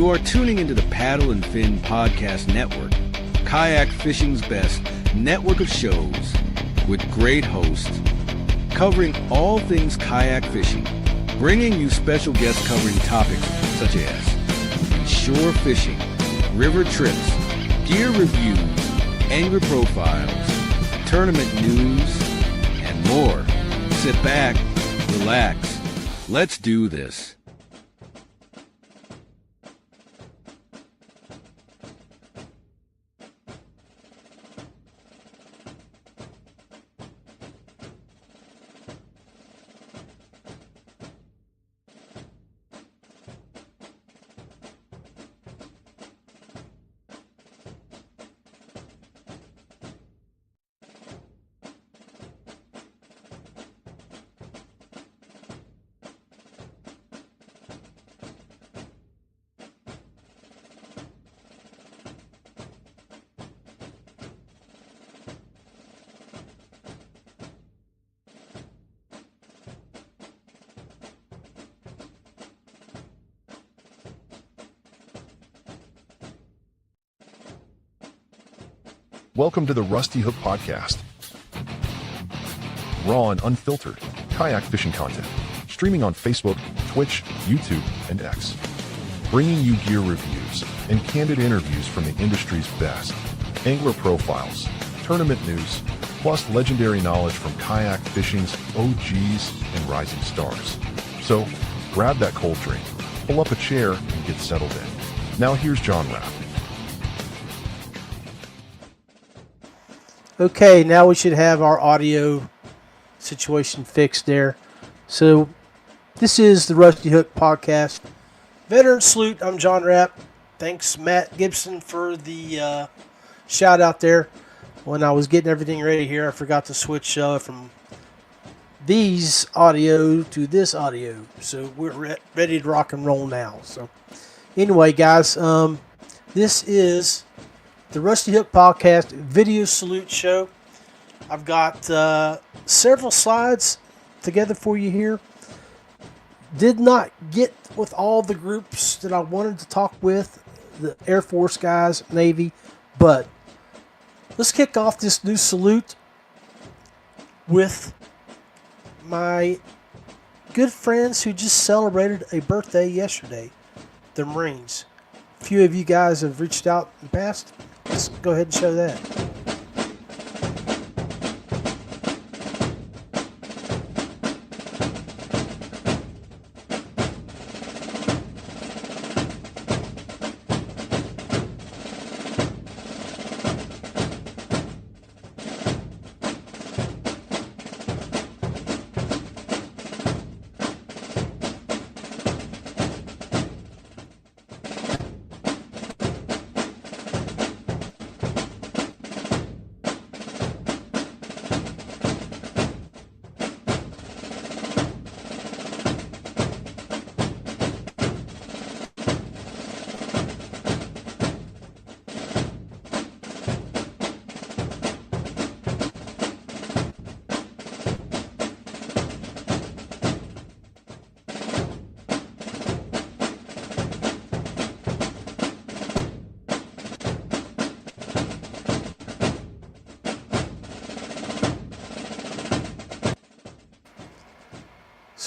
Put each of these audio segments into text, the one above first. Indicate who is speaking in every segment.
Speaker 1: You are tuning into the Paddle and Fin Podcast Network, kayak fishing's best network of shows with great hosts covering all things kayak fishing, bringing you special guests covering topics such as shore fishing, river trips, gear reviews, angler profiles, tournament news, and more. Sit back, relax, let's do this.
Speaker 2: Welcome to the Rusty Hook Podcast. Raw and unfiltered kayak fishing content, streaming on Facebook, Twitch, YouTube, and X. Bringing you gear reviews and candid interviews from the industry's best, angler profiles, tournament news, plus legendary knowledge from kayak fishing's OGs and rising stars. So, grab that cold drink, pull up a chair, and get settled in. Now here's John Rapp.
Speaker 3: Okay, now we should have our audio situation fixed there. So, this is the Rusty Hook Podcast. Veteran Salute, I'm John Rapp. Thanks, Matt Gibson, for the shout out there. When I was getting everything ready here, I forgot to switch from these audio to this audio. So, we're ready to rock and roll now. So, anyway, guys, this is the Rusty Hook Podcast Video Salute Show. I've got several slides together for you here. Did not get with all the groups that I wanted to talk with, the Air Force guys, Navy, but let's kick off this new salute with my good friends who just celebrated a birthday yesterday, the Marines. A few of you guys have reached out in the past. Let's go ahead and show that.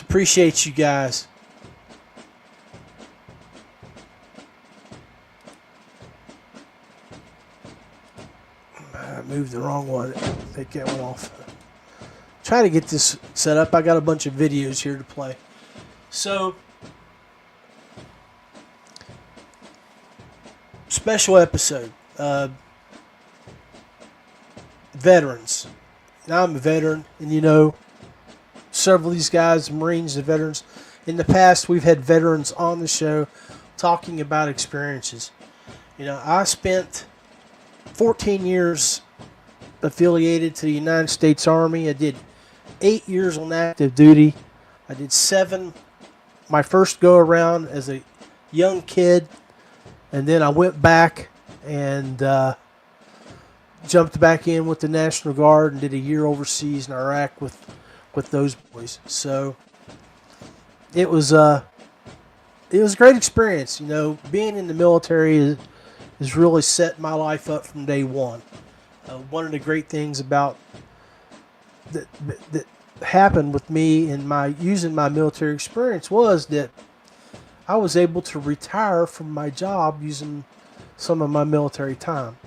Speaker 3: Appreciate you guys. I moved the wrong one. Take that one off. Try to get this set up. I got a bunch of videos here to play. So, special episode. Veterans. Now I'm a veteran, and you know, several of these guys, Marines and veterans. In the past, we've had veterans on the show talking about experiences. You know, I spent 14 years affiliated to the United States Army. I did 8 years on active duty. I did 7 my first go around as a young kid, and then I went back and jumped back in with the National Guard and did a year overseas in Iraq with those boys. So it was it was a great experience. You know, being in the military has really set my life up from day one. One of the great things about that happened with me in my using my military experience was that I was able to retire from my job using some of my military time.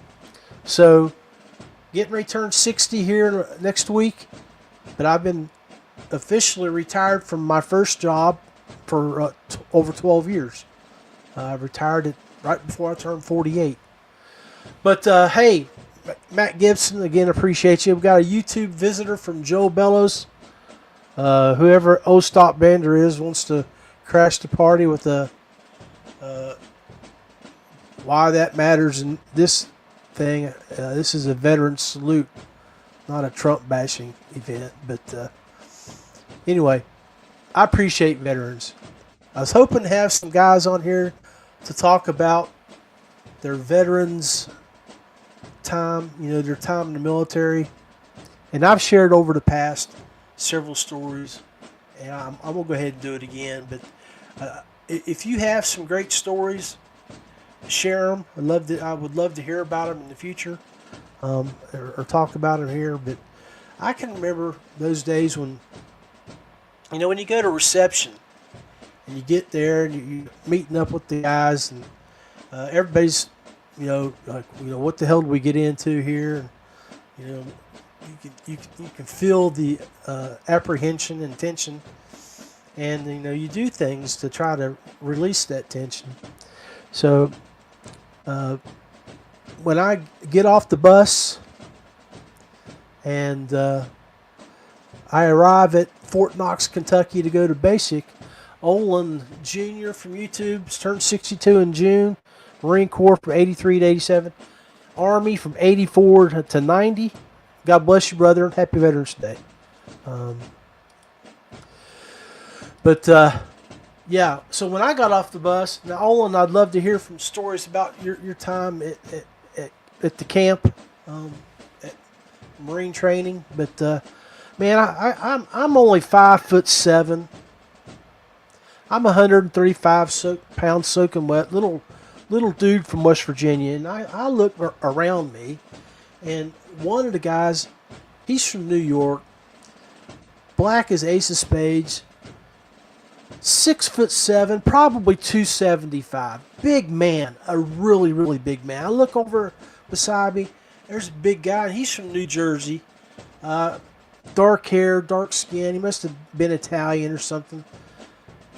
Speaker 3: So, getting ready to turn 60 here next week, but I've been officially retired from my first job for over 12 years. I retired it right before I turned 48. But hey, Matt Gibson, again, appreciate you. We've got a YouTube visitor from Joe Bellows. Whoever Ostop Bender is wants to crash the party with a why that matters in this thing. This is a veteran salute, not a Trump bashing event. But anyway, I appreciate veterans. I was hoping to have some guys on here to talk about their veterans time, you know, their time in the military. And I've shared over the past several stories, and I'm going to go ahead and do it again. But if you have some great stories, share them. I would love to hear about them in the future, or talk about them here. But I can remember those days when, you know, when you go to reception and you get there and you're meeting up with the guys, and everybody's, you know, like, you know, what the hell do we get into here? And, you know, you can feel the apprehension and tension, and you know, you do things to try to release that tension. So when I get off the bus and I arrive at Fort Knox, Kentucky to go to basic, Olin Jr. from YouTube's turned 62 in June. Marine Corps from 83 to 87. Army from 84 to 90. God bless you, brother. Happy Veterans Day. Yeah, so when I got off the bus, now, Olin, I'd love to hear from stories about your time at the camp, at Marine training. But, man, I'm only 5'7". I'm 135 pounds soaking wet, little dude from West Virginia. And I look around me, and one of the guys, he's from New York, black as ace of spades, 6'7", probably 275. Big man, a really, really big man. I look over beside me, there's a big guy, and he's from New Jersey. Dark hair, dark skin. He must have been Italian or something.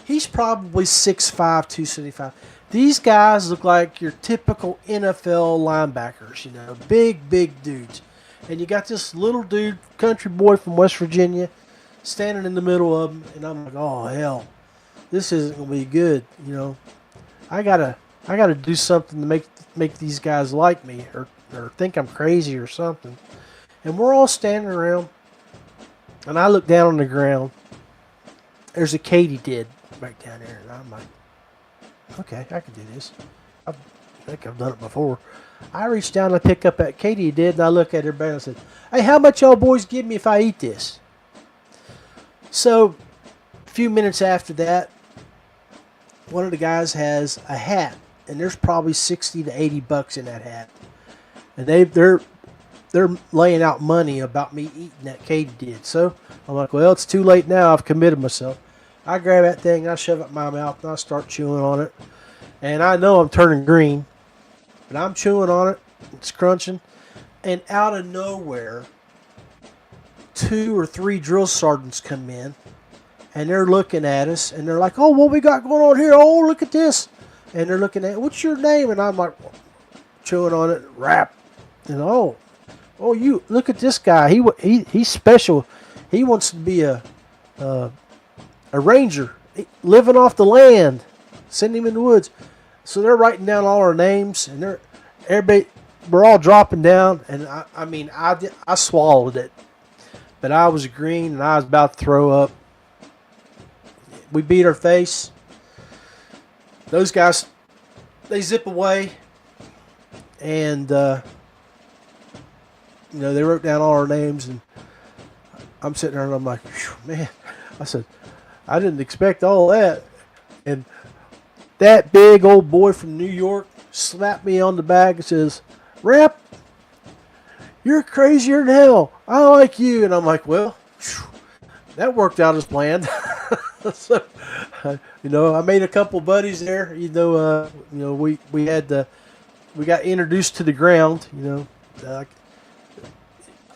Speaker 3: He's probably 6'5", 275. These guys look like your typical NFL linebackers, you know, big dudes. And you got this little dude, country boy from West Virginia, standing in the middle of them, and I'm like, oh hell, this isn't gonna be good, you know. I gotta do something to make these guys like me, or think I'm crazy or something. And we're all standing around, and I look down on the ground. There's a katydid right down there, and I'm like, okay, I can do this. I think I've done it before. I reach down and I pick up that katydid, and I look at everybody and I said, hey, how much y'all boys give me if I eat this? So, a few minutes after that, one of the guys has a hat, and there's probably 60 to 80 bucks in that hat. And they're laying out money about me eating that katydid. So, I'm like, well, it's too late now. I've committed myself. I grab that thing, I shove it in my mouth, and I start chewing on it. And I know I'm turning green, but I'm chewing on it, it's crunching. And out of nowhere, 2 or 3 drill sergeants come in, and they're looking at us, and they're like, oh, what we got going on here? Oh, look at this. And they're looking at, what's your name? And I'm like, chewing on it, Rapp. And oh, you, look at this guy. He's special. He wants to be a ranger, living off the land. Send him in the woods. So they're writing down all our names, and we're all dropping down. And I swallowed it, but I was green and I was about to throw up. We beat our face. Those guys, they zip away, and they wrote down all our names, and I'm sitting there and I'm like, man, I said, I didn't expect all that. And that big old boy from New York slapped me on the back and says, "Rapp, you're crazier than hell. I like you." And I'm like, well, that worked out as planned. So, I made a couple buddies there. We got introduced to the ground.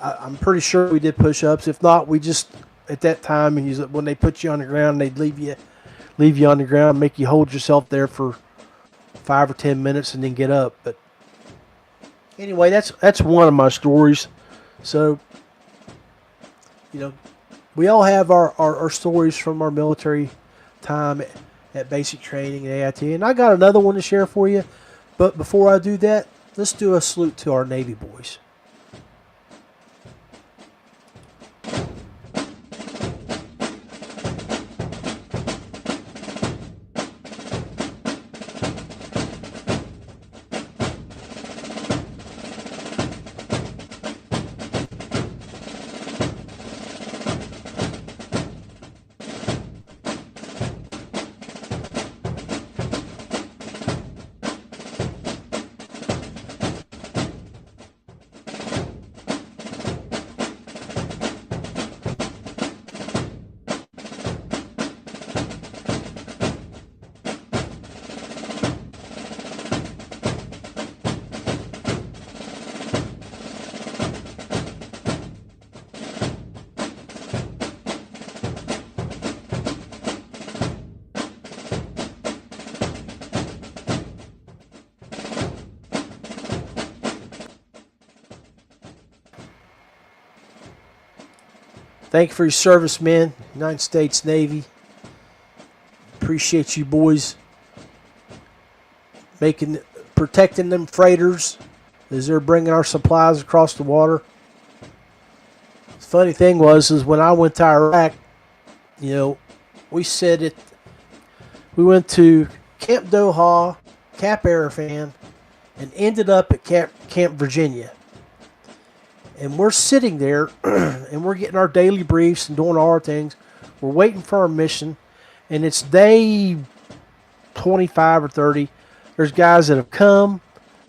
Speaker 3: I'm pretty sure we did push-ups. If not, we just at that time, when they put you on the ground, they'd leave you on the ground, make you hold yourself there for 5 or 10 minutes, and then get up. But anyway, that's one of my stories. So, we all have our stories from our military time at basic training and AIT, and I got another one to share for you. But before I do that, let's do a salute to our Navy boys. Thank you for your service, men. United States Navy. Appreciate you boys protecting them freighters as they're bringing our supplies across the water. The funny thing is when I went to Iraq, we went to Camp Doha, Cap Arafan, and ended up at Camp Virginia. And we're sitting there, and we're getting our daily briefs and doing all our things. We're waiting for our mission, and it's day 25 or 30. There's guys that have come,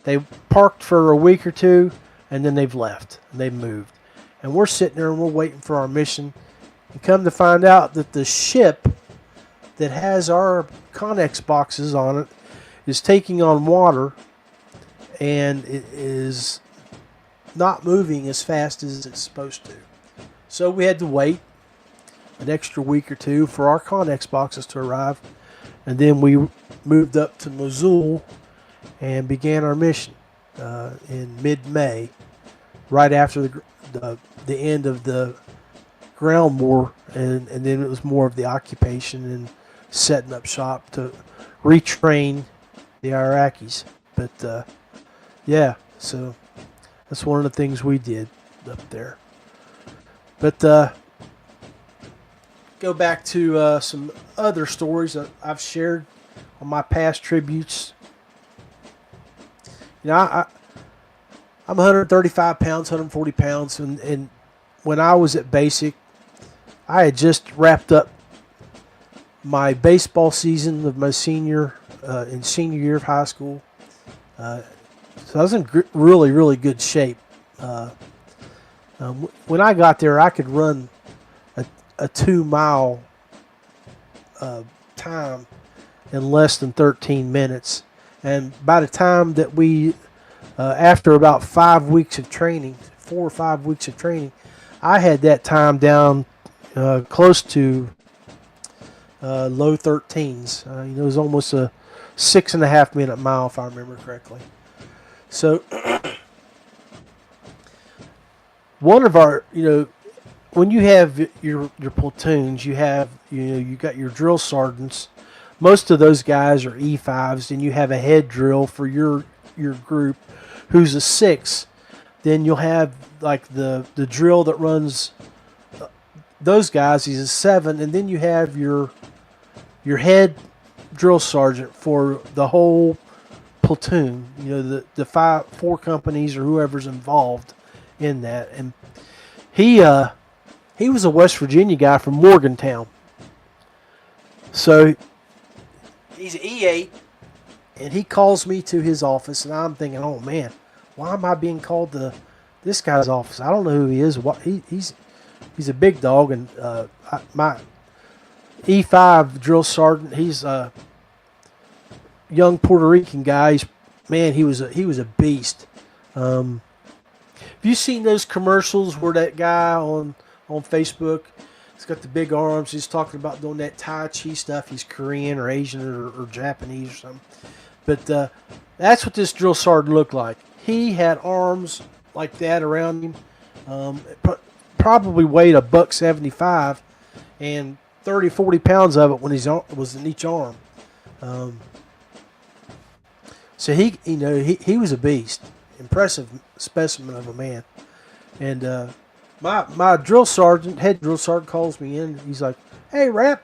Speaker 3: they parked for a week or two, and then they've left, and they've moved. And we're sitting there, and we're waiting for our mission. And come to find out that the ship that has our Connex boxes on it is taking on water, and it is not moving as fast as it's supposed to. So we had to wait an extra week or two for our Connex boxes to arrive, and then we moved up to Mosul and began our mission in mid-May, right after the end of the ground war, and then it was more of the occupation and setting up shop to retrain the Iraqis. But so that's one of the things we did up there. But go back to some other stories that I've shared on my past tributes. I'm 135 pounds, 140 pounds, and when I was at basic, I had just wrapped up my baseball season of my senior year of high school. So I was in really, really good shape. When I got there, I could run a 2-mile time in less than 13 minutes. And by the time that after about 5 weeks of training, 4 or 5 weeks of training, I had that time down close to low 13s. It was almost a 6.5 minute mile, if I remember correctly. So, one of our, when you have your platoons, you got your drill sergeants. Most of those guys are E5s, and you have a head drill for your group, who's a 6. Then you'll have like the drill that runs those guys. He's a 7, and then you have your head drill sergeant for the whole platoon, the 4 companies or whoever's involved in that. And he was a West Virginia guy from Morgantown. So he's an E8, And he calls me to his office, and I'm thinking, oh man, why am I being called to this guy's office? I don't know who he is. He's a big dog, and my E5 drill sergeant, he's a young Puerto Rican guy. He was a beast. Have you seen those commercials where that guy on Facebook, he's got the big arms, he's talking about doing that Tai Chi stuff, he's Korean or Asian or Japanese or something. But that's what this drill sergeant looked like. He had arms like that around him. Probably weighed $175 and 30, 40 pounds of it when was in each arm. So he was a beast, impressive specimen of a man. And my drill sergeant, head drill sergeant, calls me in. He's like, "Hey, Rapp,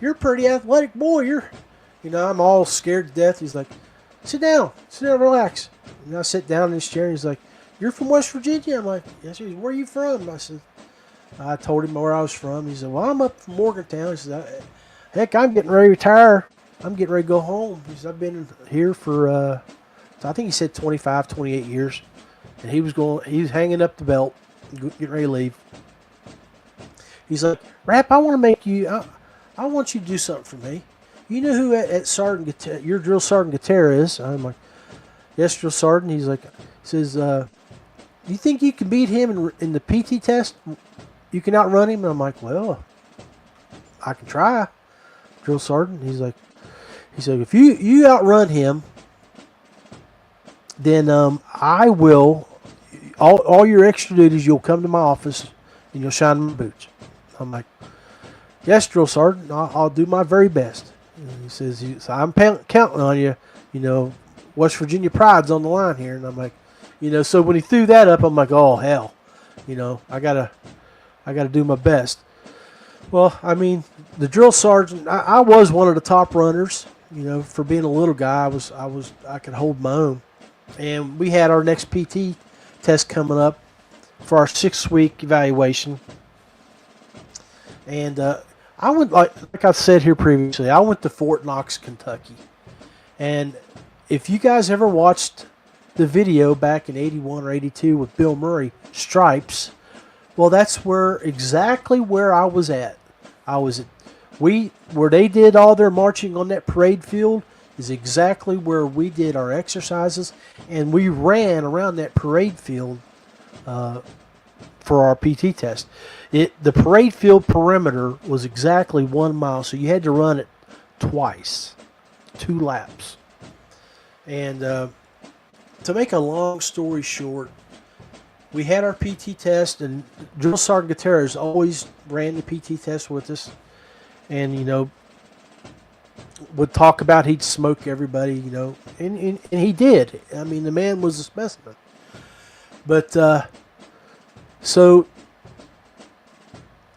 Speaker 3: you're a pretty athletic boy. I'm all scared to death." He's like, sit down, relax." And I sit down in his chair, and he's like, "You're from West Virginia?" I'm like, "Yes, sir." "Where are you from?" I told him where I was from. He said, "Well, I'm up from Morgantown." He said, "Heck, I'm getting ready to retire. I'm getting ready to go home." He said, "I've been here for, I think he said 25, 28 years. And he was hanging up the belt, getting ready to leave. He's like, "Rapp, I want you to do something for me. You know who your drill sergeant Gutierrez is?" I'm like, "Yes, drill sergeant." He says, "Do you think you can beat him in the PT test? You can outrun him?" And I'm like, "Well, I can try." Drill sergeant, he's like, "If you outrun him, then I will. All your extra duties, you'll come to my office and you'll shine my boots." I'm like, "Yes, drill sergeant, I'll do my very best." And he says, "I'm counting on you. West Virginia pride's on the line here." And I'm like, so when he threw that up, I'm like, "Oh hell, I gotta do my best." Well, I mean, the drill sergeant, I was one of the top runners. For being a little guy, I could hold my own. And we had our next PT test coming up for our 6-week evaluation. And I went, like I said here previously, I went to Fort Knox, Kentucky. And if you guys ever watched the video back in 81 or 82 with Bill Murray, Stripes, well, that's exactly where I was at. Where they did all their marching on that parade field is exactly where we did our exercises, and we ran around that parade field for our PT test. The parade field perimeter was exactly 1 mile, so you had to run it twice, 2 laps. And to make a long story short, we had our PT test, and Drill Sergeant Gutierrez always ran the PT test with us, and would talk about he'd smoke everybody, and he did. I mean, the man was a specimen. But so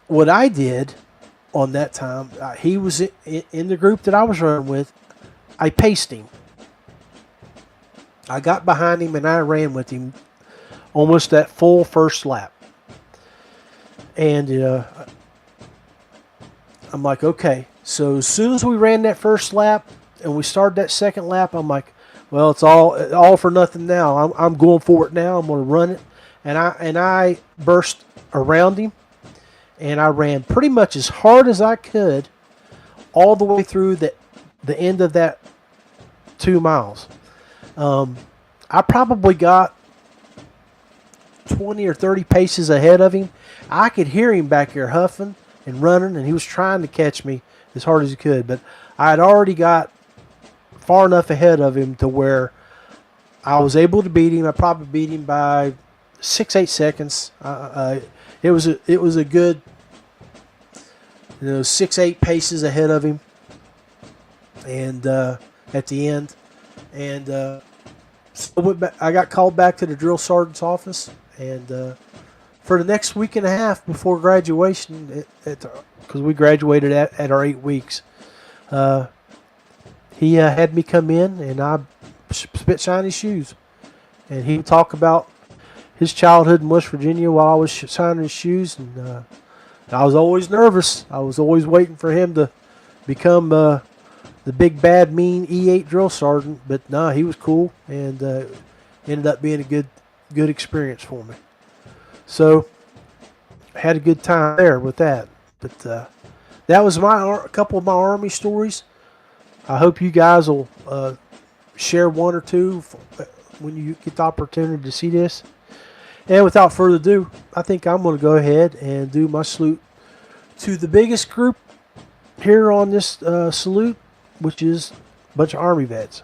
Speaker 3: what I did on that time, he was in the group that I was running with. I paced him. I got behind him and I ran with him almost that full first lap. And I'm like, okay. So as soon as we ran that first lap and we started that second lap, I'm like, well, it's all for nothing now. I'm going for it now. I'm going to run it. And I burst around him, and I ran pretty much as hard as I could all the way through the end of that 2 miles. I probably got 20 or 30 paces ahead of him. I could hear him back here huffing and running, and he was trying to catch me as hard as he could. But I had already got far enough ahead of him to where I was able to beat him. I probably beat him by 6-8 seconds. It was a good 6-8 paces ahead of him, and at the end, and so I got called back to the drill sergeant's office, and for the next week and a half before graduation, because we graduated at our 8 weeks, he had me come in, and I spit shine his shoes, and he would talk about his childhood in West Virginia while I was shining his shoes, and I was always nervous. I was always waiting for him to become the big bad mean E8 drill sergeant, but nah, he was cool and ended up being a good experience for me. So had a good time there with that. But that was a couple of my Army stories. I hope you guys will share one or two when you get the opportunity to see this. And without further ado, I think I'm going to go ahead and do my salute to the biggest group here on this salute, which is a bunch of Army vets.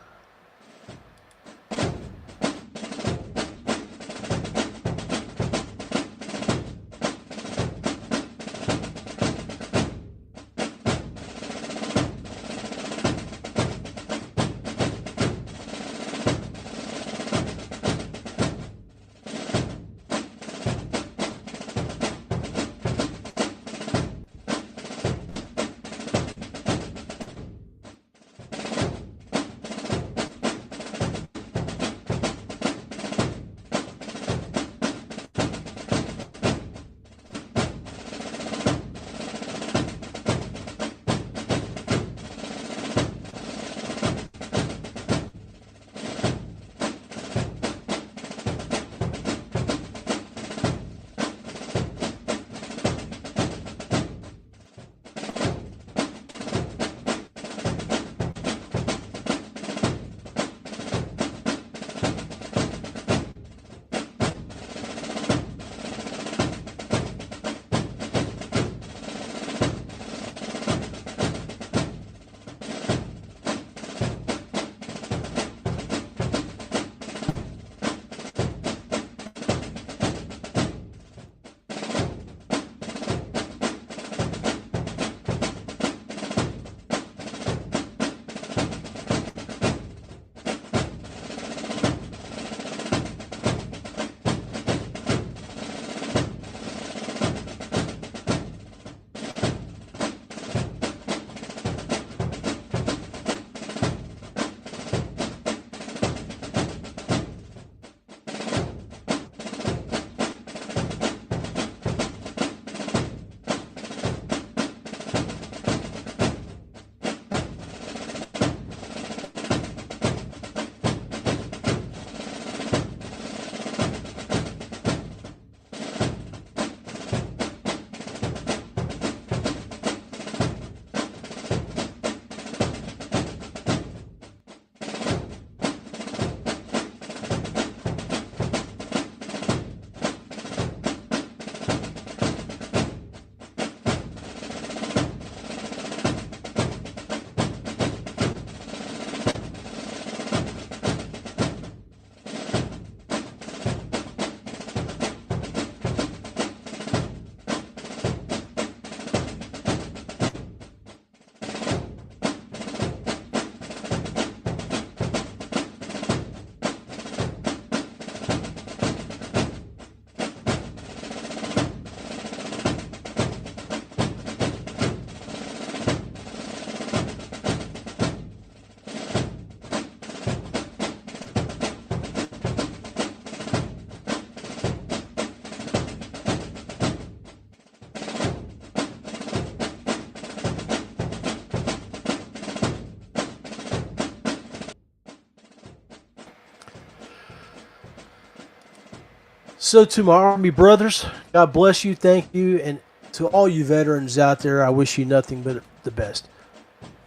Speaker 3: So to my Army brothers, God bless you, thank you, and to all you veterans out there, I wish you nothing but the best.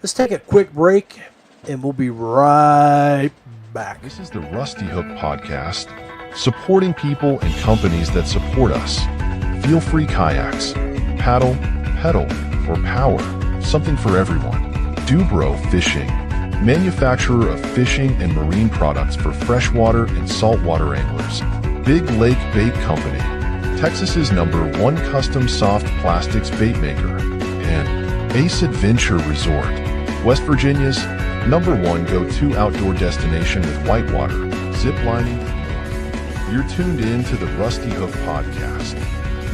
Speaker 3: Let's take a quick break, and we'll be right back.
Speaker 2: This is the Rusty Hook Podcast, supporting people and companies that support us. Feel free kayaks, paddle, pedal, or power, something for everyone. Dubro Fishing, manufacturer of fishing and marine products for freshwater and saltwater anglers. Big Lake Bait Company, Texas's #1 custom soft plastics bait maker. And Ace Adventure Resort, West Virginia's #1 go-to outdoor destination with whitewater, zip lining. You're tuned in to the Rusty Hook Podcast.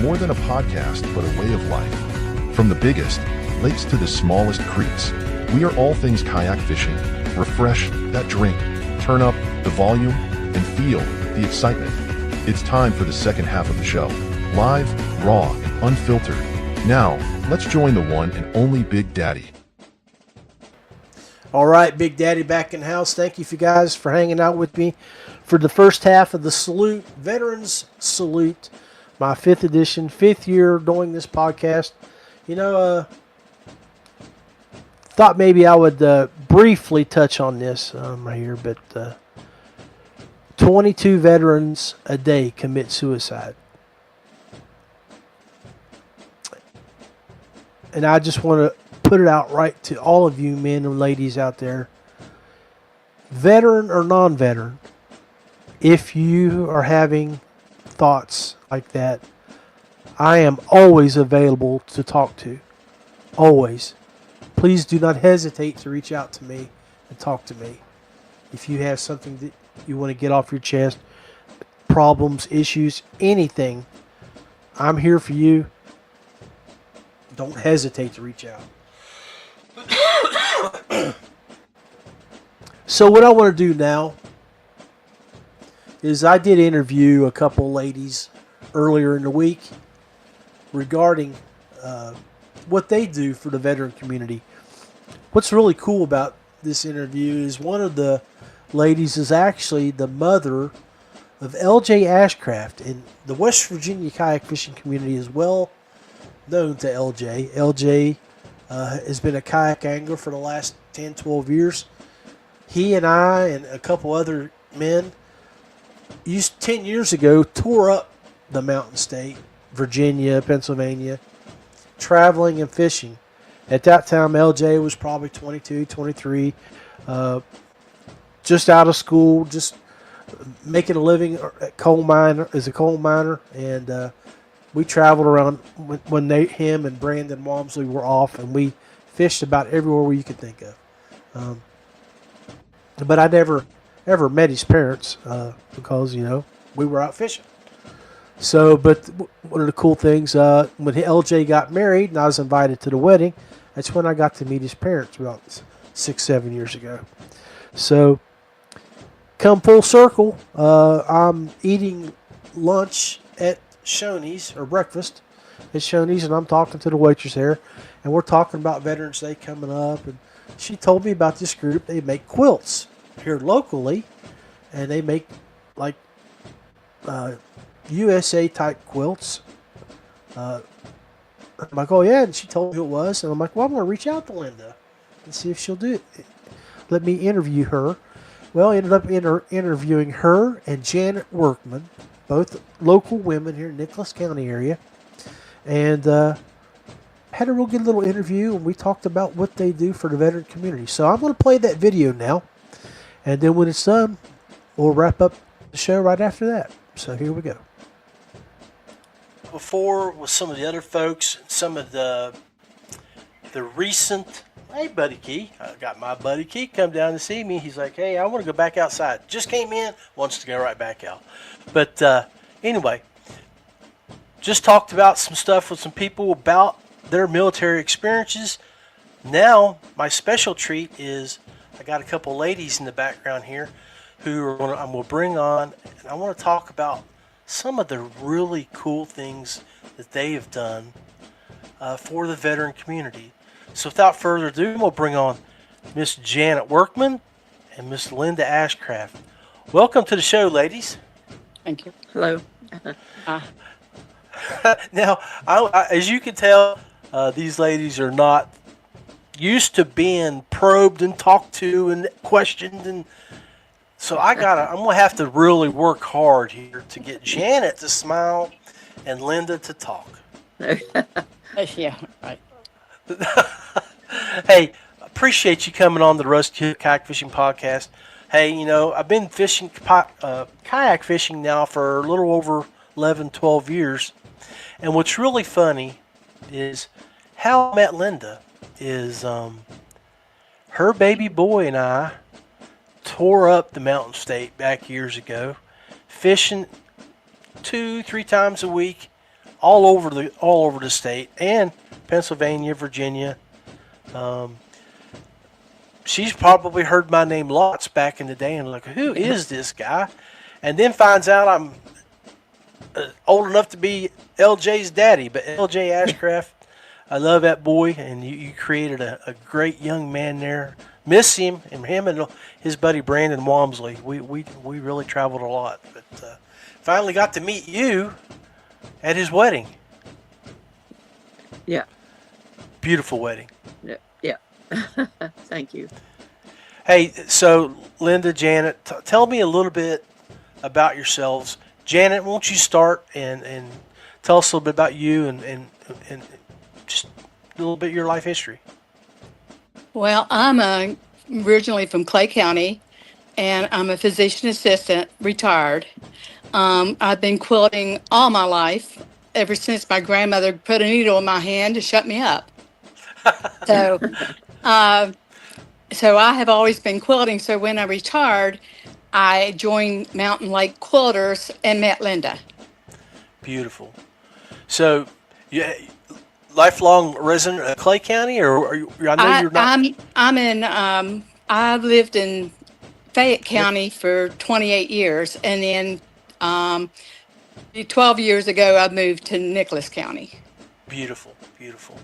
Speaker 2: More than a podcast, but a way of life. From the biggest lakes to the smallest creeks, we are all things kayak fishing. Refresh that drink, turn up the volume, and feel the excitement. It's time for the second half of the show. Live, raw, and unfiltered. Now, let's join the one and only Big Daddy.
Speaker 3: All right, Big Daddy back in house. Thank you for guys for hanging out with me for the first half of the Salute, Veterans Salute, my 5th edition, 5th year doing this podcast. You know, thought maybe I would briefly touch on this right here, but 22 veterans a day commit suicide. And I just want to put it out right to all of you men and ladies out there, veteran or non-veteran, if you are having thoughts like that, I am always available to talk to. Always. Please do not hesitate to reach out to me and talk to me. If you have something that you want to get off your chest, problems, issues, anything, I'm here for you. Don't hesitate to reach out. So what I want to do now is I did interview a couple ladies earlier in the week regarding what they do for the veteran community. What's really cool about this interview is one of the ladies is actually the mother of LJ Ashcraft, and the West Virginia kayak fishing community is well known to LJ. LJ has been a kayak angler for the last 10, 12 years. He and I and a couple other men 10 years ago tore up the Mountain State, Virginia, Pennsylvania, traveling and fishing. At that time, LJ was probably 22, 23, just out of school, just making a living at as a coal miner, and we traveled around when him and Brandon Walmsley were off, and we fished about everywhere where you could think of. But I never ever met his parents because, we were out fishing. So, but one of the cool things, when LJ got married and I was invited to the wedding, that's when I got to meet his parents about 6-7 years ago. So, come full circle, I'm eating lunch at Shoney's, or breakfast at Shoney's, and I'm talking to the waitress there, and we're talking about Veterans Day coming up, and she told me about this group. They make quilts here locally, and they make like USA type quilts. I'm like, oh yeah, and she told me who it was, and I'm like, well, I'm going to reach out to Linda and see if she'll do it. Let me interview her. Well, I ended up interviewing her and Janet Workman, both local women here in Nicholas County area, and had a real good little interview, and we talked about what they do for the veteran community. So I'm going to play that video now, and then when it's done, we'll wrap up the show right after that. So here we go. Before with some of the other folks, some of the recent, hey Buddy Key, I got my Buddy Key come down to see me. He's like, hey, I want to go back outside. Just came in, wants to go right back out. But anyway, just talked about some stuff with some people about their military experiences. Now, my special treat is I got a couple ladies in the background here who I'm going to bring on, and I want to talk about some of the really cool things that they have done for the veteran community. So without further ado, I'm going to bring on Miss Janet Workman and Miss Linda Ashcraft. Welcome to the show, ladies.
Speaker 4: Thank you. Hello.
Speaker 3: Now, as you can tell, these ladies are not used to being probed and talked to and questioned, and so I'm gonna have to really work hard here to get Janet to smile and Linda to talk.
Speaker 4: Yeah, right.
Speaker 3: Hey, appreciate you coming on the Rusty Hook Kayak Fishing Podcast. Hey, I've been fishing kayak fishing now for a little over 11, 12 years, and what's really funny is how I met Linda is her baby boy and I tore up the Mountain State back years ago, fishing 2-3 times a week, all over the state and Pennsylvania, Virginia. She's probably heard my name lots back in the day and like, who is this guy? And then finds out I'm old enough to be LJ's daddy, but LJ Ashcraft. I love that boy, and you created a great young man there. Miss him, and him and his buddy Brandon Walmsley. We really traveled a lot, but finally got to meet you at his wedding.
Speaker 4: Yeah.
Speaker 3: Beautiful wedding.
Speaker 4: Yeah. Yeah. Thank you.
Speaker 3: Hey, so Linda, Janet, tell me a little bit about yourselves. Janet, won't you start and tell us a little bit about you and just a little bit of your life history?
Speaker 4: Well, I'm originally from Clay County, and I'm a physician assistant, retired. I've been quilting all my life, ever since my grandmother put a needle in my hand to shut me up. So, uh, so I have always been quilting. So when I retired, I joined Mountain Lake Quilters and met Linda.
Speaker 3: Beautiful. So, you lifelong resident of Clay County, or are you, I know you're not.
Speaker 4: I'm in. I've lived in Fayette County for 28 years, and then 12 years ago I moved to Nicholas County.
Speaker 3: Beautiful, beautiful.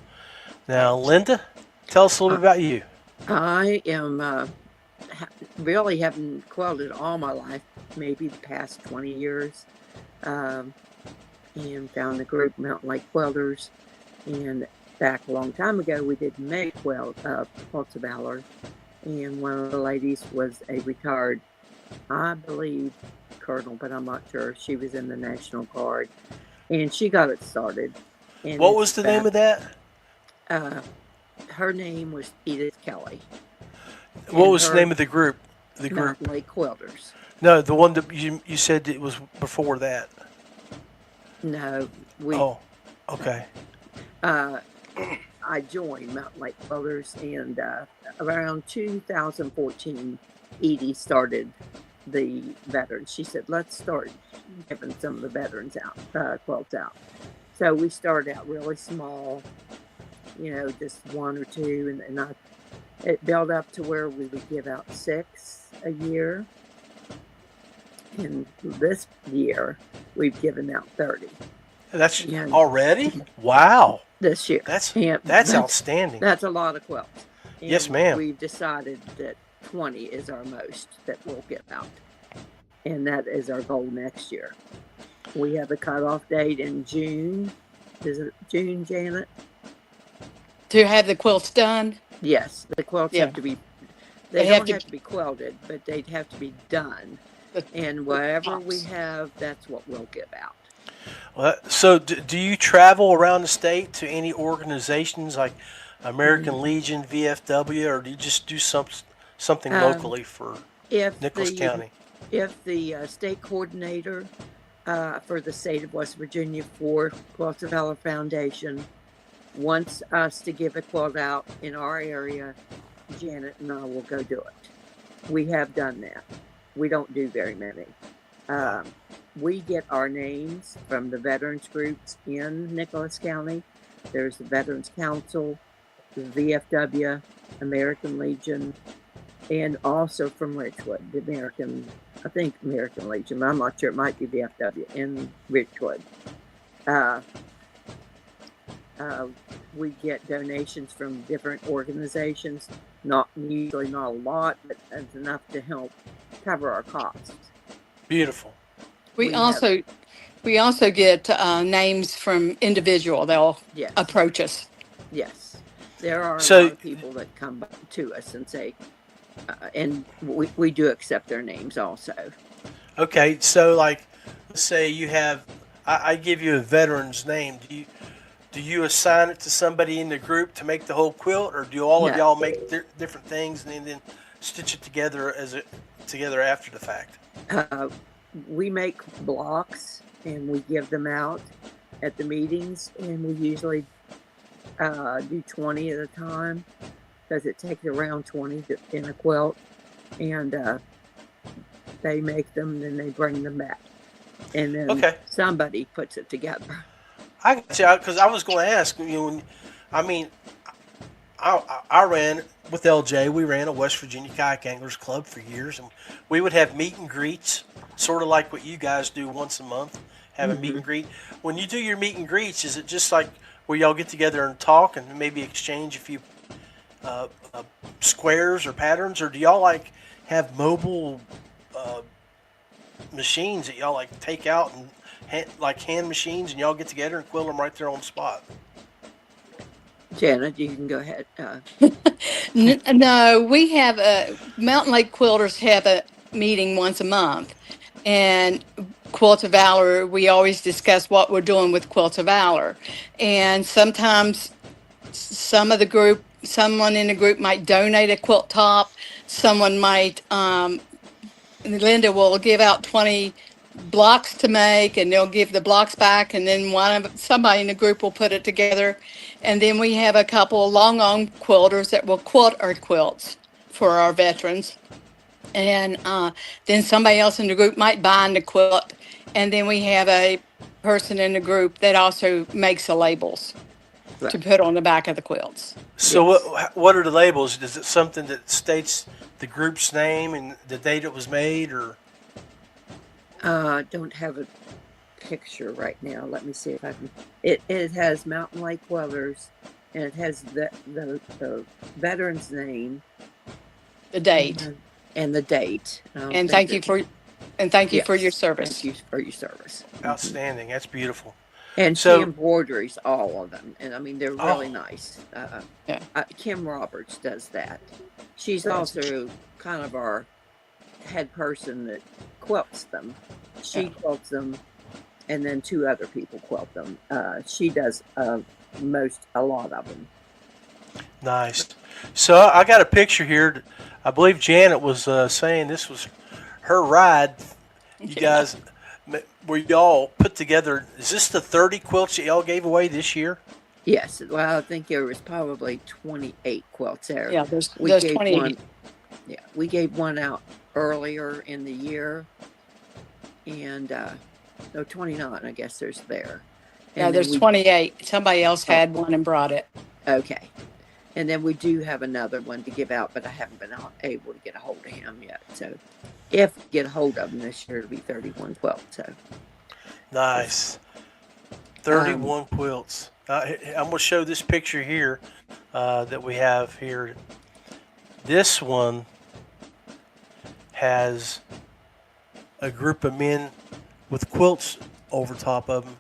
Speaker 3: Now, Linda, tell us a little bit about you.
Speaker 5: I am really haven't quilted all my life, maybe the past 20 years, and found the group Mountain Lake Quilters. And back a long time ago, we did make quilts of valor, and one of the ladies was a retired, I believe, colonel, but I'm not sure. She was in the National Guard, and she got it started. And
Speaker 3: What was the name of that?
Speaker 5: Her name was Edith Kelly.
Speaker 3: What was the name of the group? The group.
Speaker 5: Mountain Lake Quilters.
Speaker 3: No, the one that you said it was before that.
Speaker 5: No, we.
Speaker 3: Oh, okay.
Speaker 5: I joined Mountain Lake Quilters, and around 2014, Edie started the veterans. She said, "Let's start giving some of the veterans out quilts out." So we started out really small, just one or two, and it built up to where we would give out 6 a year. And this year, we've given out 30.
Speaker 3: That's already? Wow.
Speaker 5: This year.
Speaker 3: That's outstanding.
Speaker 5: That's a lot of quilts. And
Speaker 3: yes, ma'am.
Speaker 5: We've decided that 20 is our most that we'll give out. And that is our goal next year. We have a cutoff date in June. Is it June, Janet?
Speaker 4: To have the quilts done?
Speaker 5: Yes. The quilts have to be, they don't have to be quilted, but they'd have to be done. And whatever we have, that's what we'll give out.
Speaker 3: Well, so do you travel around the state to any organizations like American Legion, VFW, or do you just do something locally for Nicholas County?
Speaker 5: If the state coordinator for the state of West Virginia for Quilts of Valor Foundation wants us to give a quilt out in our area, Janet and I will go do it. We have done that. We don't do very many. We get our names from the veterans groups in Nicholas County. There's the Veterans Council, the VFW, American Legion, and also from Richwood, the American Legion. I'm not sure, it might be VFW in Richwood. We get donations from different organizations, usually not a lot, but it's enough to help cover our costs.
Speaker 3: Beautiful.
Speaker 4: We also get names from individual. They'll approach us.
Speaker 5: Yes, there are a lot of people that come to us and say, and we do accept their names also.
Speaker 3: Okay, so like, let's say you have, I give you a veteran's name. Do you assign it to somebody in the group to make the whole quilt, or do all of y'all make different things and then stitch it together together after the fact?
Speaker 5: We make blocks and we give them out at the meetings, and we usually do 20 at a time because it takes around 20 in a quilt, and they make them and then they bring them back, and then somebody puts it together.
Speaker 3: I got you, because I was going to ask you. I ran with LJ. We ran a West Virginia Kayak Anglers Club for years, and we would have meet and greets, sort of like what you guys do once a month. Have a meet and greet. When you do your meet and greets, is it just like where y'all get together and talk and maybe exchange a few squares or patterns, or do y'all like have mobile machines that y'all like take out and like hand machines, and y'all get together and quilt them right there on the spot?
Speaker 5: Janet, you can go ahead.
Speaker 4: No, we have Mountain Lake Quilters have a meeting once a month, and Quilts of Valor, we always discuss what we're doing with Quilts of Valor, and sometimes someone in the group might donate a quilt top. Someone might, Linda will give out 20 blocks to make, and they'll give the blocks back, and then somebody in the group will put it together. And then we have a couple of long arm quilters that will quilt our quilts for our veterans. And then somebody else in the group might bind the quilt. And then we have a person in the group that also makes the labels to put on the back of the quilts.
Speaker 3: So
Speaker 5: Yes.
Speaker 3: what are the labels? Is it something that states the group's name and the date it was made, or?
Speaker 5: Don't have a picture right now. Let me see if I can. It has Mountain Lake Quilters, and it has the veteran's name,
Speaker 4: The date.
Speaker 5: and the date.
Speaker 4: And thank you for your service.
Speaker 5: Thank you for your service.
Speaker 3: Outstanding. That's beautiful.
Speaker 5: And
Speaker 3: So-
Speaker 5: she embroiders all of them, and I mean they're really nice.
Speaker 4: Yeah.
Speaker 5: Kim Roberts does that. She's also kind of our head person that quilts them. She quilts them, and then 2 other people quilt them. She does a lot of them.
Speaker 3: Nice. So I got a picture here. I believe Janet was saying this was her ride. You guys, were y'all put together? Is this the 30 quilts that y'all gave away this year?
Speaker 5: Yes. Well, I think there was probably 28 quilts there.
Speaker 4: Yeah, there's
Speaker 5: gave
Speaker 4: 20.
Speaker 5: one. Yeah, we gave one out earlier in the year, and 29. I guess there's there.
Speaker 4: Yeah,
Speaker 5: And
Speaker 4: there's
Speaker 5: then
Speaker 4: 28. Somebody else had one and brought it.
Speaker 5: Okay. And then we do have another one to give out, but I haven't been able to get a hold of him yet. So if we get a hold of him this year, it'll be 31 quilts. So
Speaker 3: Nice. 31 quilts. I'm going to show this picture here that we have here. This one has a group of men with quilts over top of them.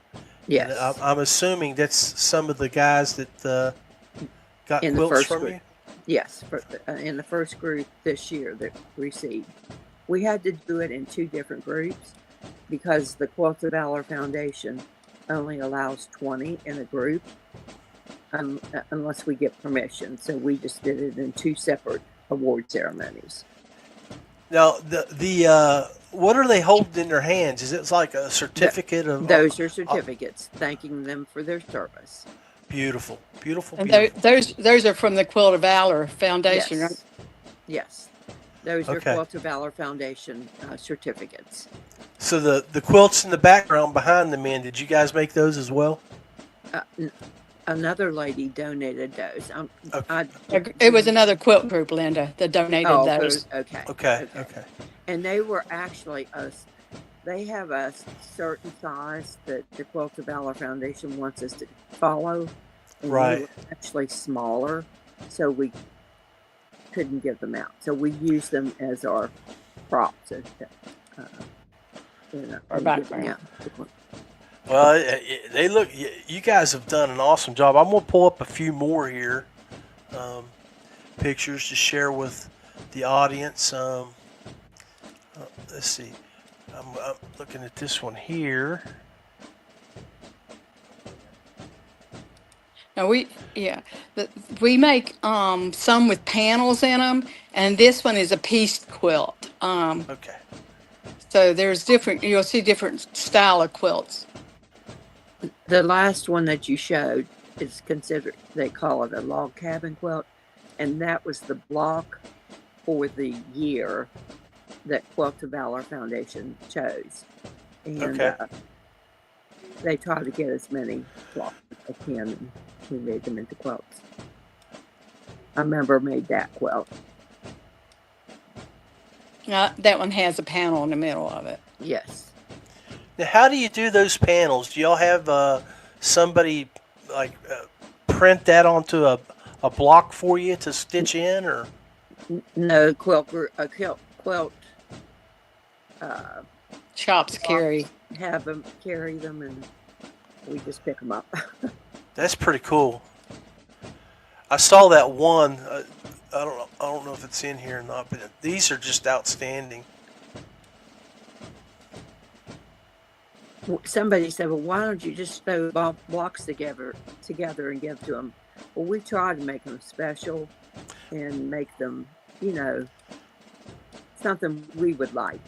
Speaker 5: yes,
Speaker 3: And I'm assuming that's some of the guys that got
Speaker 5: In the
Speaker 3: quilts
Speaker 5: first
Speaker 3: from
Speaker 5: group.
Speaker 3: you.
Speaker 5: yes, in the first group this year that received. We had to do it in 2 different groups because the Quilts of Valor Foundation only allows 20 in a group unless we get permission. So we just did it in 2 separate award ceremonies.
Speaker 3: Now, the what are they holding in their hands? Is it like a certificate of?
Speaker 5: Those are certificates thanking them for their service.
Speaker 3: Beautiful, beautiful,
Speaker 4: And
Speaker 3: beautiful.
Speaker 4: those are from the Quilt of Valor Foundation, right?
Speaker 5: Yes. Yes. Those are
Speaker 3: Okay.
Speaker 5: Quilts of Valor Foundation certificates.
Speaker 3: So the quilts in the background behind the men, did you guys make those as well?
Speaker 5: Another lady donated those.
Speaker 4: It was another quilt group, Linda, that donated those.
Speaker 5: Okay.
Speaker 3: Okay.
Speaker 5: And they were actually they have a certain size that the Quilts of Valor Foundation wants us to follow. And
Speaker 3: Right.
Speaker 5: They were actually smaller, so we couldn't give them out. So we use them as our props.
Speaker 4: Our background.
Speaker 5: Yeah.
Speaker 3: Well, they look. You guys have done an awesome job. I'm gonna pull up a few more here, pictures to share with the audience. Let's see. I'm looking at this one here.
Speaker 4: Now we make some with panels in them, and this one is a pieced quilt.
Speaker 3: Okay.
Speaker 4: So there's you'll see different style of quilts.
Speaker 5: The last one that you showed is considered, they call it a log cabin quilt, and that was the block for the year that Quilt of Valor Foundation chose. And
Speaker 3: Okay.
Speaker 5: They try to get as many blocks as they can, and we made them into quilts. A member made that quilt.
Speaker 4: That one has a panel in the middle of it.
Speaker 5: Yes.
Speaker 3: Now, how do you do those panels? Do y'all have somebody print that onto a block for you to stitch in, or?
Speaker 5: No, quilt
Speaker 4: Chops carry.
Speaker 5: have them carry them, and we just pick them up.
Speaker 3: That's pretty cool. I saw that one. I don't know if it's in here or not, but these are just outstanding.
Speaker 5: Somebody said, "Well, why don't you just sew blocks together and give to them?" Well, we try to make them special and make them, something we would like.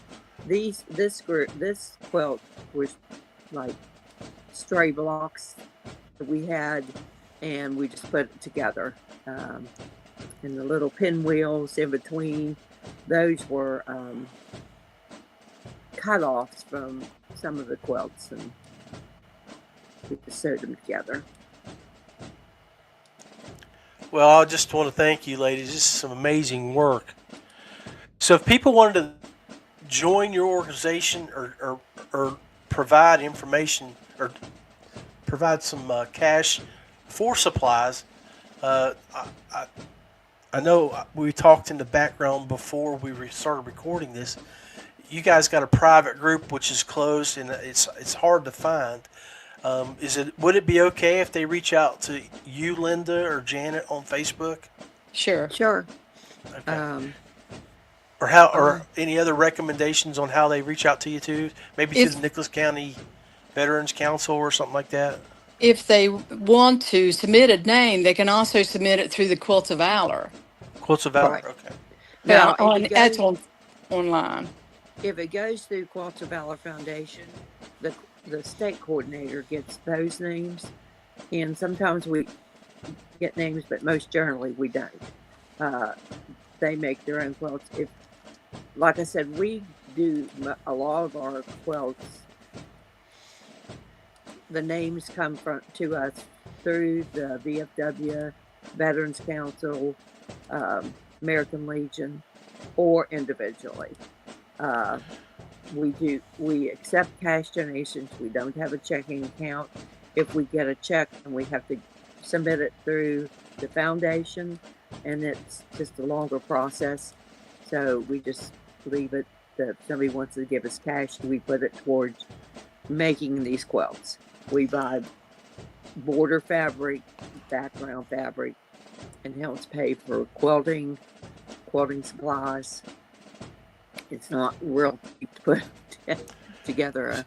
Speaker 5: This quilt was like stray blocks that we had, and we just put it together. And the little pinwheels in between, those were cut-offs from some of the quilts, and we just sewed them together.
Speaker 3: Well, I just want to thank you, ladies. This is some amazing work. So if people wanted to join your organization or provide information or provide some cash for supplies, I know we talked in the background before we started recording this. You guys got a private group which is closed, and it's hard to find. Would it be okay if they reach out to you, Linda, or Janet on Facebook?
Speaker 4: Sure.
Speaker 5: Sure.
Speaker 3: Okay. Or any other recommendations on how they reach out to you too? Maybe to the Nicholas County Veterans Council or something like that.
Speaker 4: If they want to submit a name, they can also submit it through the Quilts of Valor.
Speaker 3: Quilts of Valor.
Speaker 5: Right.
Speaker 3: Okay.
Speaker 5: Now,
Speaker 4: That's online.
Speaker 5: If it goes through Quilts of Valor Foundation, the state coordinator gets those names, and sometimes we get names, but most generally we don't. They make their own quilts. Like I said, we do a lot of our quilts. The names come to us through the VFW, Veterans Council, American Legion, or individually. We accept cash donations. We don't have a checking account. If we get a check, then we have to submit it through the foundation, and it's just a longer process. So we just leave it. If somebody wants to give us cash, we put it towards making these quilts. We buy border fabric, background fabric, and helps pay for quilting supplies. It's not real cheap to put together.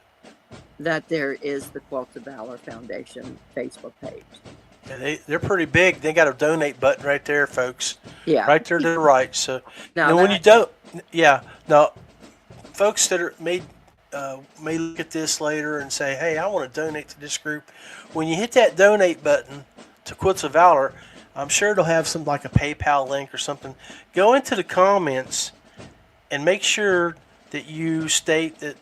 Speaker 5: That there is the Quilts of Valor Foundation Facebook page.
Speaker 3: Yeah, they're pretty big. They got a donate button right there, folks.
Speaker 5: Yeah.
Speaker 3: Right there to the right. So
Speaker 5: now
Speaker 3: when you don't, now folks that may look at this later and say, "Hey, I want to donate to this group." When you hit that donate button to Quilts of Valor, I'm sure it'll have some like a PayPal link or something. Go into the comments and make sure that you state that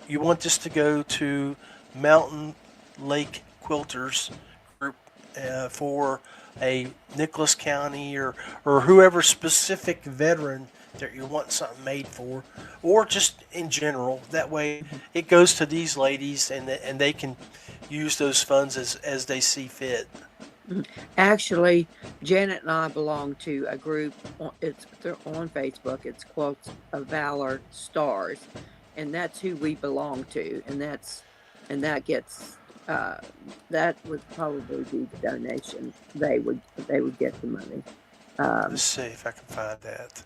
Speaker 3: you want this to go to Mountain Lake Quilters group for a Nicholas County or whoever specific veteran that you want something made for, or just in general. That way it goes to these ladies and they can use those funds as they see fit.
Speaker 5: Actually, Janet and I belong to a group. They're on Facebook. It's Quilts of Valor Stars, and that's who we belong to. And that gets that would probably be the donation. They would get the money.
Speaker 3: Let's see if I can find that.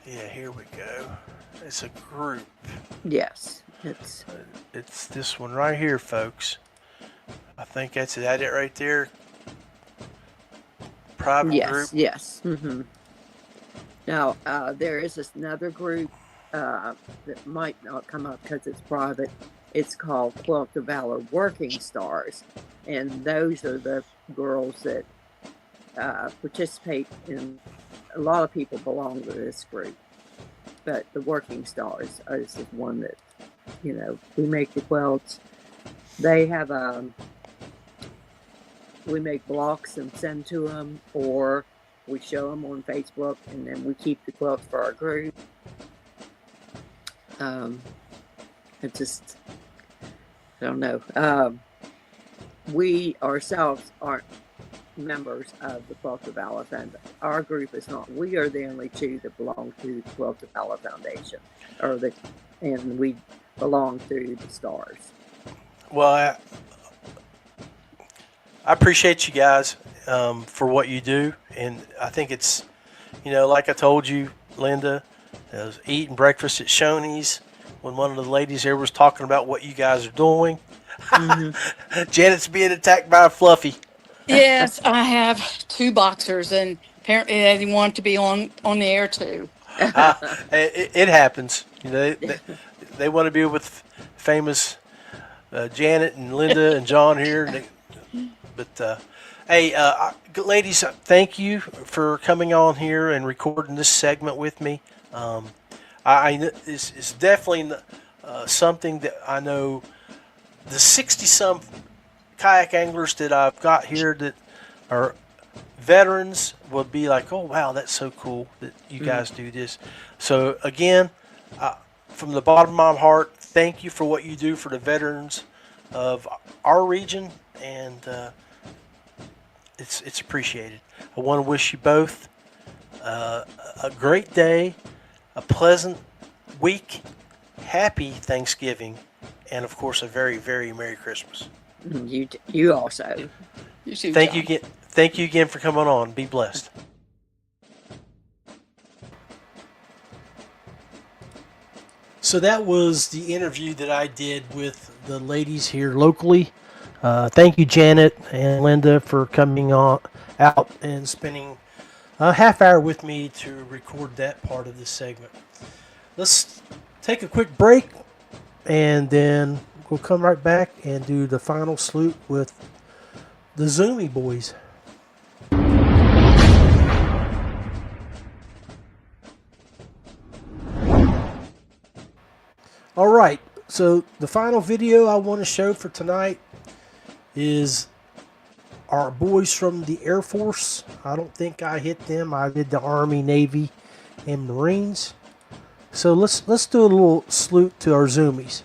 Speaker 3: Yeah, here we go. It's a group.
Speaker 5: Yes,
Speaker 3: it's this one right here, folks. I think that's it. That it right there. Private group.
Speaker 5: Yes. Mm-hmm. Now there is another group that might not come up because it's private. It's called Quilt of Valor Working Stars, and those are the girls that participate in. A lot of people belong to this group, but the Working Stars is the one that, we make the quilts. They have we make blocks and send to them, or we show them on Facebook, and then we keep the quilts for our group. It just, I don't know. we ourselves aren't members of the Quilt of Valor Foundation. Our group is not. We are the only two that belong to the Quilt of Valor Foundation, and we belong to the Stars.
Speaker 3: Well, I appreciate you guys for what you do, and I think it's, like I told you, Linda, I was eating breakfast at Shoney's when one of the ladies there was talking about what you guys are doing. Mm-hmm. Janet's being attacked by a fluffy.
Speaker 4: Yes, I have 2 boxers, and apparently they didn't want to be on the air too.
Speaker 3: It happens. They want to be with famous Janet and Linda and John here. Hey, ladies, thank you for coming on here and recording this segment with me. It's definitely something that I know the 60-some kayak anglers that I've got here that are veterans will be like, oh, wow, that's so cool that you guys do this. So, again, from the bottom of my heart, thank you for what you do for the veterans of our region, and it's appreciated. I want to wish you both a great day, a pleasant week, happy Thanksgiving, and of course a very, very Merry Christmas.
Speaker 5: You also.
Speaker 4: You too,
Speaker 3: Thank
Speaker 4: John.
Speaker 3: you again. Thank you again for coming on. Be blessed. So that was the interview that I did with the ladies here locally. Thank you, Janet and Linda, for coming out and spending a half hour with me to record that part of this segment. Let's take a quick break, and then we'll come right back and do the final salute with the Zoomy boys. All right, so the final video I want to show for tonight is our boys from the Air Force. I don't think I hit them. I did the Army, Navy, and Marines. So let's do a little salute to our Zoomies.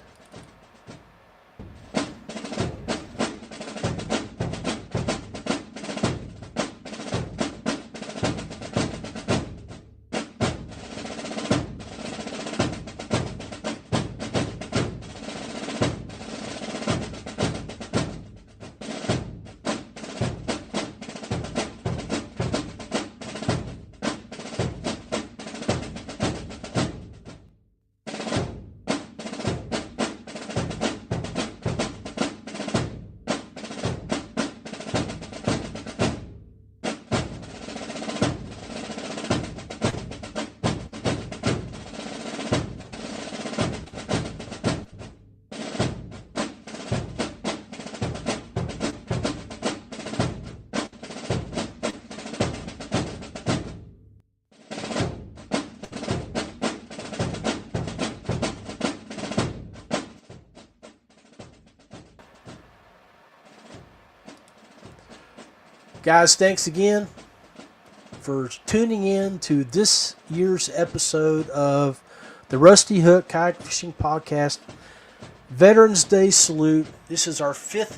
Speaker 3: Guys, thanks again for tuning in to this year's episode of the Rusty Hook Kayak Fishing Podcast Veterans Day Salute. This is our 5th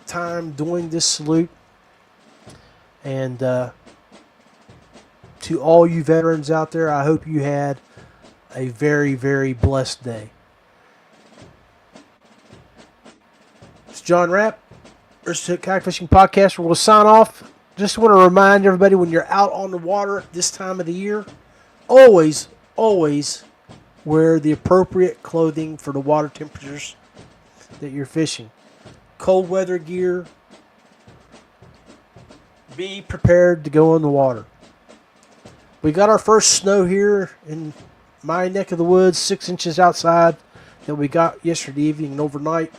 Speaker 3: time doing this salute. And to all you veterans out there, I hope you had a very, very blessed day. It's John Rapp, Rusty Hook Kayak Fishing Podcast. We're going to sign off. Just want to remind everybody, when you're out on the water this time of the year, always wear the appropriate clothing for the water temperatures that you're fishing. Cold weather gear. Be prepared to go in the water. We got our first snow here in my neck of the woods, 6 inches outside, that we got yesterday evening and overnight.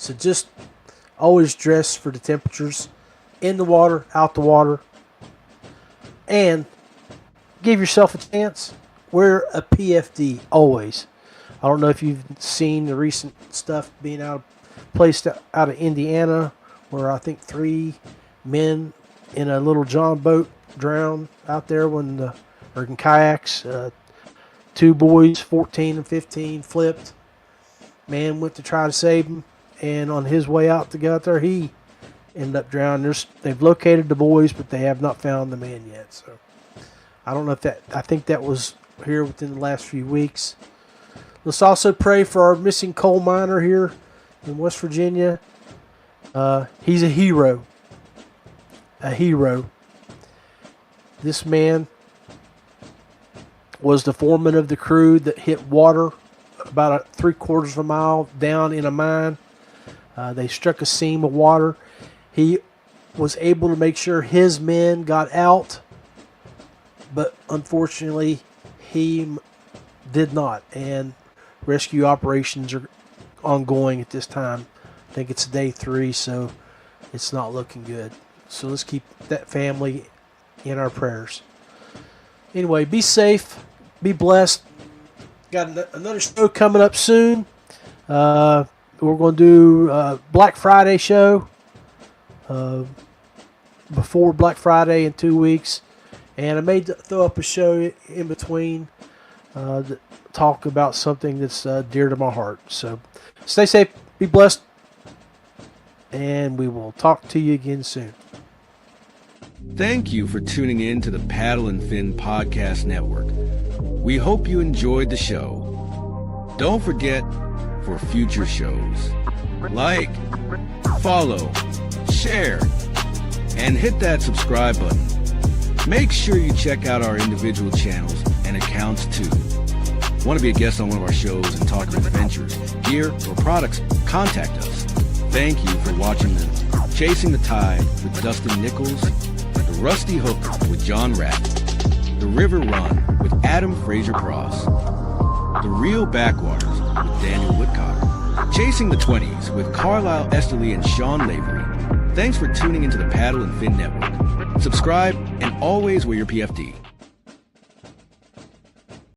Speaker 3: So just always dress for the temperatures, in the water, out the water, and give yourself a chance. Wear a PFD always. I don't know if you've seen the recent stuff being placed out of Indiana, where I think 3 men in a little John boat drowned out there or in kayaks. 2 boys, 14 and 15, flipped. Man went to try to save them, and on his way out to go out there, he ended up drowning. They've located the boys, but they have not found the man yet. So I don't know if I think that was here within the last few weeks. Let's also pray for our missing coal miner here in West Virginia. He's a hero. A hero. This man was the foreman of the crew that hit water about 3/4 of a mile down in a mine. They struck a seam of water. He was able to make sure his men got out, but unfortunately he did not, and rescue operations are ongoing at this time. I think it's day 3, so it's not looking good. So let's keep that family in our prayers. Anyway, be safe, be blessed. Got another show coming up soon. We're going to do a Black Friday show before Black Friday in 2 weeks. And I may throw up a show in between that talk about something that's dear to my heart. So stay safe, be blessed, and we will talk to you again soon.
Speaker 1: Thank you for tuning in to the Paddle and Fin Podcast Network. We hope you enjoyed the show. Don't forget, for future shows, like, follow, share, and hit that subscribe button. Make sure you check out our individual channels and accounts too. Want to be a guest on one of our shows and talk about adventures, gear, or products? Contact us. Thank you for watching the Chasing the Tide with Dustin Nichols, The Rusty Hook with John Rapp, The River Run with Adam Fraser Cross, The Real Backwaters with Daniel Whitcock, Chasing the 20s with Carlisle Esterly and Sean Lavery. Thanks for tuning into the Paddle and Fin Network. Subscribe and always wear your PFD.